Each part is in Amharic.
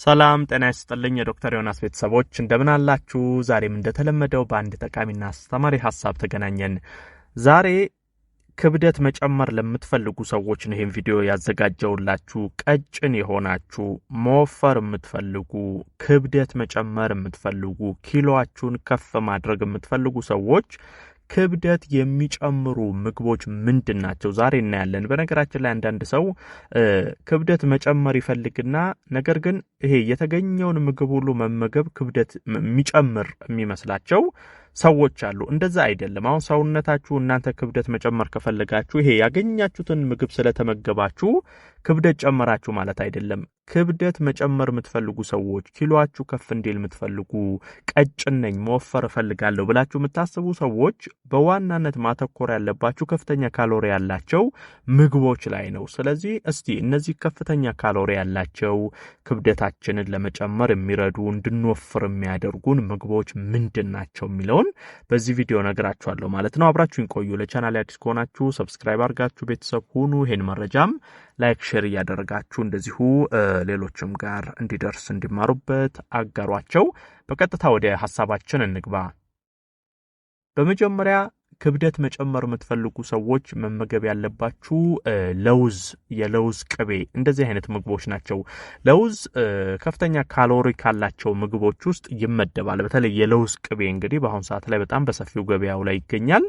ሰላም ጤና ይስጥልኝ የዶክተር ዮናስ ቤተሰቦች እንደምን አላችሁ? ዛሬም እንደተለመደው በአንድ ጠቃሚና አስተማሪ ሐሳብ ተገናኘን። ዛሬ ክብደት መጨመር ለምትፈልጉ ሰዎች ነው ይሄን ቪዲዮ ያዘጋጀውላችሁ። ቀጭን የሆናችሁ መወፈር የምትፈልጉ፣ ክብደት መጨመር የምትፈልጉ፣ ኪሎአችሁን ከፍ ማድረግ የምትፈልጉ ሰዎች ክብደት የሚጨምሩ ምግቦች ምንድናቸው? ዛሬ እናያለን። በነገራችን ላይ አንዳንድ ሰው ክብደት መጨመር ይፈልግና ነገር ግን ይሄ የተገኘውን ምግብ ሁሉ መመገብ ክብደት የሚጨምር የሚመስላቸው ሰዎች አሉ። እንደዛ አይደለም። አሁን ሰውነታችሁ እናንተ ክብደት መጨመር ከፈለጋችሁ ይሄ ያገኛችሁትን ምግብ ስለተመገባችሁ ክብደት ጨመራችሁ ማለት አይደለም። ክብደት መጨመር የምትፈልጉ ሰዎች፣ ኪሎአችሁ ከፍ እንዲል የምትፈልጉ፣ ቀጭን ነኝ መወፈር እፈልጋለሁ ብላችሁ የምታስቡ ሰዎች በዋናነት ማተኮር ያለባችሁ ከፍተኛ ካሎሪ ያላቸው ምግቦች ላይ ነው። ስለዚህ እስቲ እነዚህ ከፍተኛ ካሎሪ ያላቸው ክብደታችንን ለመጨመር የሚረዱ እንድንወፍር የሚያደርጉን ምግቦች ምንድናቸው የሚለውን በዚህ ቪዲዮ ነግራችኋለሁ ማለት ነው። አብራችሁን ቆዩ። ለቻናሌ አዲስ ከሆናችሁ ሰብስክራይብ አድርጋችሁ ቤተሰብ ሁኑ። ይሄን መረጃም ላይክ ሼር እያደረጋችሁ እንደዚሁ ሌሎችም ጋር እንዲደርስ እንዲማሩበት አጋሯቸው። በቀጥታ ወደ ሐሳባችን እንግባ። በመጀመሪያ ክብደት መጨመር የምትፈልጉ ሰዎች መመገብ ያለባችሁ ለውዝ፣ የለውዝ ቅቤ፣ እንደዚህ አይነት ምግቦች ናቸው። ለውዝ ከፍተኛ ካሎሪ ካላቸው ምግቦች ውስጥ ይመደባል። በተለይ የለውዝ ቅቤ እንግዲህ በአሁኑ ሰዓት ላይ በጣም በሰፊው ገበያው ላይ ይገኛል።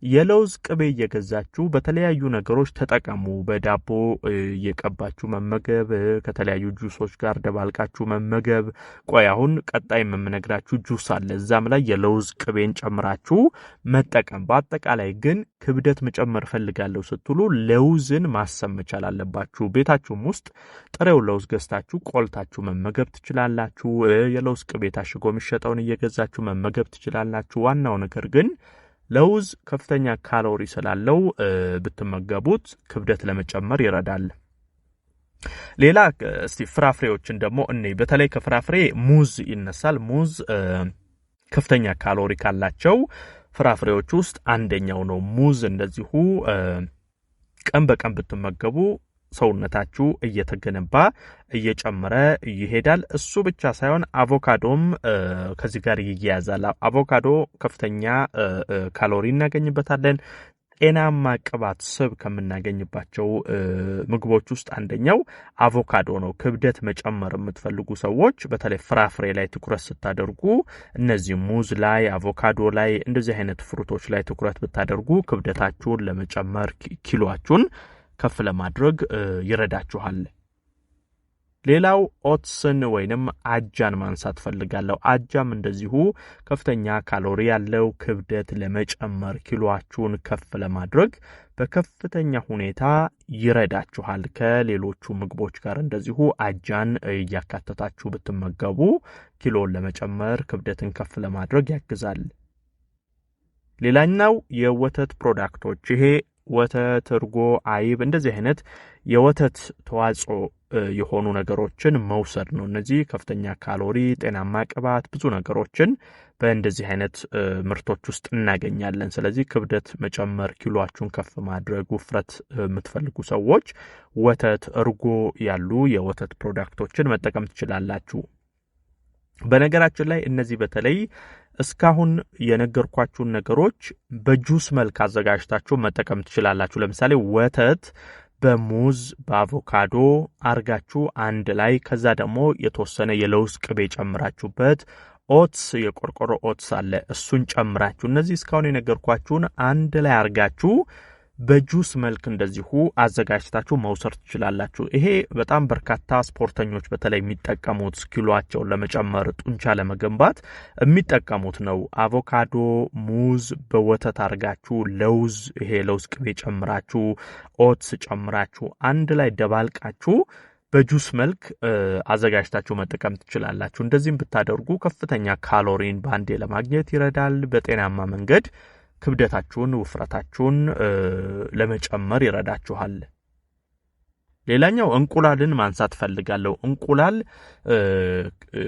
የለውዝ ቅቤ እየገዛችሁ በተለያዩ ነገሮች ተጠቀሙ። በዳቦ እየቀባችሁ መመገብ፣ ከተለያዩ ጁሶች ጋር ደባልቃችሁ መመገብ። ቆይ አሁን ቀጣይ የምነግራችሁ ጁስ አለ፣ እዛም ላይ የለውዝ ቅቤን ጨምራችሁ መጠቀም። በአጠቃላይ ግን ክብደት መጨመር ፈልጋለሁ ስትሉ ለውዝን ማሰብ መቻል አለባችሁ። ቤታችሁም ውስጥ ጥሬው ለውዝ ገዝታችሁ ቆልታችሁ መመገብ ትችላላችሁ። የለውዝ ቅቤ ታሽጎ የሚሸጠውን እየገዛችሁ መመገብ ትችላላችሁ። ዋናው ነገር ግን ለውዝ ከፍተኛ ካሎሪ ስላለው ብትመገቡት ክብደት ለመጨመር ይረዳል። ሌላ እስቲ ፍራፍሬዎችን ደግሞ በተለይ ከፍራፍሬ ሙዝ ይነሳል። ሙዝ ከፍተኛ ካሎሪ ካላቸው ፍራፍሬዎች ውስጥ አንደኛው ነው። ሙዝ እንደዚሁ ቀን በቀን ብትመገቡ ሰውነታችሁ እየተገነባ እየጨመረ ይሄዳል። እሱ ብቻ ሳይሆን አቮካዶም ከዚህ ጋር ይያያዛል። አቮካዶ ከፍተኛ ካሎሪ እናገኝበታለን። ጤናማ ቅባት፣ ስብ ከምናገኝባቸው ምግቦች ውስጥ አንደኛው አቮካዶ ነው። ክብደት መጨመር የምትፈልጉ ሰዎች በተለይ ፍራፍሬ ላይ ትኩረት ስታደርጉ እነዚህ ሙዝ ላይ፣ አቮካዶ ላይ፣ እንደዚህ አይነት ፍሩቶች ላይ ትኩረት ብታደርጉ ክብደታችሁን ለመጨመር ኪሎአችሁን ከፍ ለማድረግ ይረዳችኋል። ሌላው ኦትስን ወይንም አጃን ማንሳት ፈልጋለሁ። አጃም እንደዚሁ ከፍተኛ ካሎሪ ያለው ክብደት ለመጨመር ኪሎአችሁን ከፍ ለማድረግ በከፍተኛ ሁኔታ ይረዳችኋል። ከሌሎቹ ምግቦች ጋር እንደዚሁ አጃን እያካተታችሁ ብትመገቡ ኪሎን ለመጨመር ክብደትን ከፍ ለማድረግ ያግዛል። ሌላኛው የወተት ፕሮዳክቶች፣ ይሄ ወተት፣ እርጎ፣ አይብ እንደዚህ አይነት የወተት ተዋጽኦ የሆኑ ነገሮችን መውሰድ ነው። እነዚህ ከፍተኛ ካሎሪ፣ ጤናማ ቅባት፣ ብዙ ነገሮችን በእንደዚህ አይነት ምርቶች ውስጥ እናገኛለን። ስለዚህ ክብደት መጨመር፣ ኪሎአችሁን ከፍ ማድረግ፣ ውፍረት የምትፈልጉ ሰዎች ወተት፣ እርጎ ያሉ የወተት ፕሮዳክቶችን መጠቀም ትችላላችሁ። በነገራችን ላይ እነዚህ በተለይ እስካሁን የነገርኳችሁን ነገሮች በጁስ መልክ አዘጋጅታችሁ መጠቀም ትችላላችሁ። ለምሳሌ ወተት በሙዝ በአቮካዶ አርጋችሁ አንድ ላይ፣ ከዛ ደግሞ የተወሰነ የለውዝ ቅቤ ጨምራችሁበት፣ ኦትስ የቆርቆሮ ኦትስ አለ እሱን ጨምራችሁ፣ እነዚህ እስካሁን የነገርኳችሁን አንድ ላይ አርጋችሁ በጁስ መልክ እንደዚሁ አዘጋጅታችሁ መውሰድ ትችላላችሁ። ይሄ በጣም በርካታ ስፖርተኞች በተለይ የሚጠቀሙት ኪሎአቸውን ለመጨመር፣ ጡንቻ ለመገንባት የሚጠቀሙት ነው። አቮካዶ፣ ሙዝ በወተት አርጋችሁ፣ ለውዝ፣ ይሄ ለውዝ ቅቤ ጨምራችሁ፣ ኦትስ ጨምራችሁ አንድ ላይ ደባልቃችሁ በጁስ መልክ አዘጋጅታችሁ መጠቀም ትችላላችሁ። እንደዚህም ብታደርጉ ከፍተኛ ካሎሪን ባንዴ ለማግኘት ይረዳል። በጤናማ መንገድ ክብደታችሁን፣ ውፍረታችሁን ለመጨመር ይረዳችኋል። ሌላኛው እንቁላልን ማንሳት ፈልጋለሁ። እንቁላል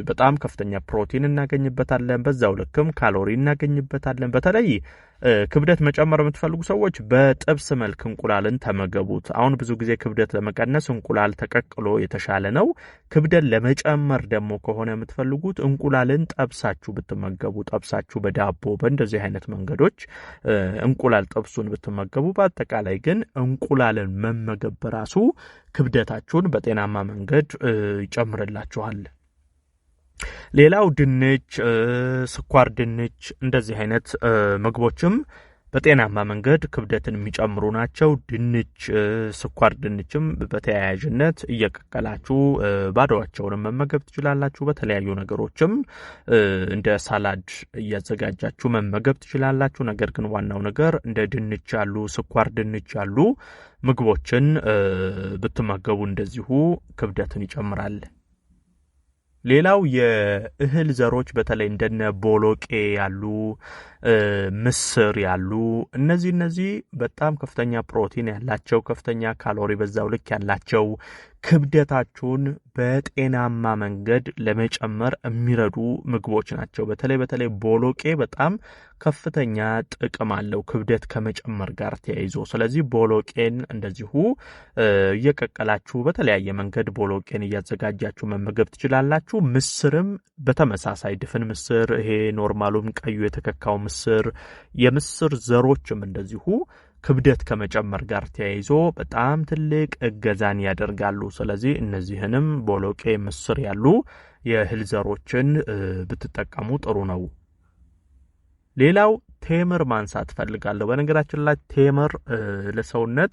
በጣም ከፍተኛ ፕሮቲን እናገኝበታለን፣ በዛው ልክም ካሎሪ እናገኝበታለን። በተለይ ክብደት መጨመር የምትፈልጉ ሰዎች በጥብስ መልክ እንቁላልን ተመገቡት። አሁን ብዙ ጊዜ ክብደት ለመቀነስ እንቁላል ተቀቅሎ የተሻለ ነው። ክብደት ለመጨመር ደግሞ ከሆነ የምትፈልጉት እንቁላልን ጠብሳችሁ ብትመገቡ፣ ጠብሳችሁ በዳቦ በእንደዚህ አይነት መንገዶች እንቁላል ጥብሱን ብትመገቡ፣ በአጠቃላይ ግን እንቁላልን መመገብ በራሱ ክብደታችሁን በጤናማ መንገድ ይጨምርላችኋል። ሌላው ድንች፣ ስኳር ድንች እንደዚህ አይነት ምግቦችም በጤናማ መንገድ ክብደትን የሚጨምሩ ናቸው። ድንች፣ ስኳር ድንችም በተያያዥነት እየቀቀላችሁ ባዶአቸውንም መመገብ ትችላላችሁ። በተለያዩ ነገሮችም እንደ ሳላድ እያዘጋጃችሁ መመገብ ትችላላችሁ። ነገር ግን ዋናው ነገር እንደ ድንች ያሉ፣ ስኳር ድንች ያሉ ምግቦችን ብትመገቡ እንደዚሁ ክብደትን ይጨምራል። ሌላው የእህል ዘሮች በተለይ እንደነ ቦሎቄ ያሉ፣ ምስር ያሉ እነዚህ በጣም ከፍተኛ ፕሮቲን ያላቸው፣ ከፍተኛ ካሎሪ በዛው ልክ ያላቸው፣ ክብደታችሁን በጤናማ መንገድ ለመጨመር የሚረዱ ምግቦች ናቸው። በተለይ ቦሎቄ በጣም ከፍተኛ ጥቅም አለው ክብደት ከመጨመር ጋር ተያይዞ። ስለዚህ ቦሎቄን እንደዚሁ እየቀቀላችሁ በተለያየ መንገድ ቦሎቄን እያዘጋጃችሁ መመገብ ትችላላችሁ። ምስርም በተመሳሳይ ድፍን ምስር፣ ይሄ ኖርማሉም ቀዩ የተከካው ምስር፣ የምስር ዘሮችም እንደዚሁ ክብደት ከመጨመር ጋር ተያይዞ በጣም ትልቅ እገዛን ያደርጋሉ። ስለዚህ እነዚህንም ቦሎቄ፣ ምስር ያሉ የእህል ዘሮችን ብትጠቀሙ ጥሩ ነው። ሌላው ቴምር ማንሳት ፈልጋለሁ። በነገራችን ላይ ቴምር ለሰውነት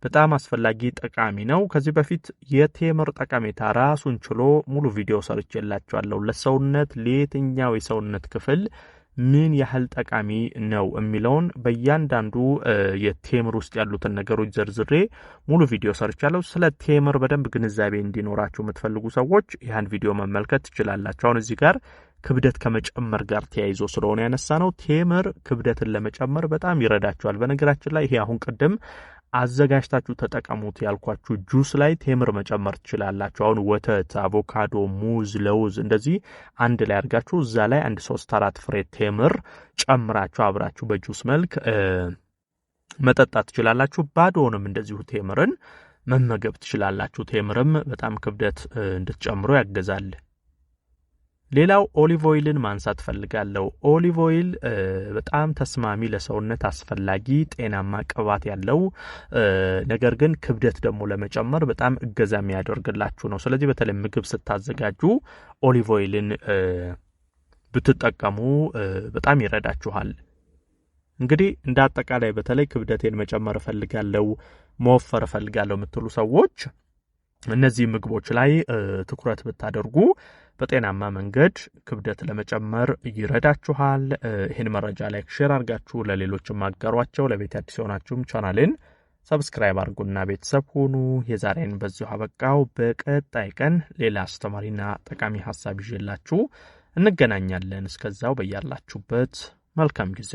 በጣም አስፈላጊ ጠቃሚ ነው። ከዚህ በፊት የቴምር ጠቀሜታ ራሱን ችሎ ሙሉ ቪዲዮ ሰርቼላችኋለሁ። ለሰውነት ለየትኛው የሰውነት ክፍል ምን ያህል ጠቃሚ ነው የሚለውን በእያንዳንዱ የቴምር ውስጥ ያሉትን ነገሮች ዘርዝሬ ሙሉ ቪዲዮ ሰርቻለሁ። ስለ ቴምር በደንብ ግንዛቤ እንዲኖራችሁ የምትፈልጉ ሰዎች ያን ቪዲዮ መመልከት ትችላላችሁ። አሁን እዚህ ጋር ክብደት ከመጨመር ጋር ተያይዞ ስለሆነ ያነሳ ነው። ቴምር ክብደትን ለመጨመር በጣም ይረዳችኋል። በነገራችን ላይ ይሄ አሁን ቅድም አዘጋጅታችሁ ተጠቀሙት ያልኳችሁ ጁስ ላይ ቴምር መጨመር ትችላላችሁ። አሁን ወተት፣ አቮካዶ፣ ሙዝ፣ ለውዝ እንደዚህ አንድ ላይ አድርጋችሁ እዛ ላይ 1-3-4 ፍሬ ቴምር ጨምራችሁ አብራችሁ በጁስ መልክ መጠጣት ትችላላችሁ። ባዶውንም እንደዚሁ ቴምርን መመገብ ትችላላችሁ። ቴምርም በጣም ክብደት እንድትጨምሩ ያገዛል። ሌላው ኦሊቭ ኦይልን ማንሳት ፈልጋለሁ። ኦሊቭ ኦይል በጣም ተስማሚ፣ ለሰውነት አስፈላጊ ጤናማ ቅባት ያለው ነገር ግን ክብደት ደግሞ ለመጨመር በጣም እገዛ የሚያደርግላችሁ ነው። ስለዚህ በተለይ ምግብ ስታዘጋጁ ኦሊቭ ኦይልን ብትጠቀሙ በጣም ይረዳችኋል። እንግዲህ እንደ አጠቃላይ በተለይ ክብደቴን መጨመር እፈልጋለሁ፣ መወፈር እፈልጋለሁ የምትሉ ሰዎች እነዚህ ምግቦች ላይ ትኩረት ብታደርጉ በጤናማ መንገድ ክብደት ለመጨመር ይረዳችኋል። ይህን መረጃ ላይክ፣ ሼር አድርጋችሁ ለሌሎችም አጋሯቸው። ለቤት አዲስ የሆናችሁም ቻናሌን ሰብስክራይብ አድርጉና ቤተሰብ ሁኑ። የዛሬን በዚሁ አበቃው። በቀጣይ ቀን ሌላ አስተማሪና ጠቃሚ ሀሳብ ይዤላችሁ እንገናኛለን። እስከዛው በያላችሁበት መልካም ጊዜ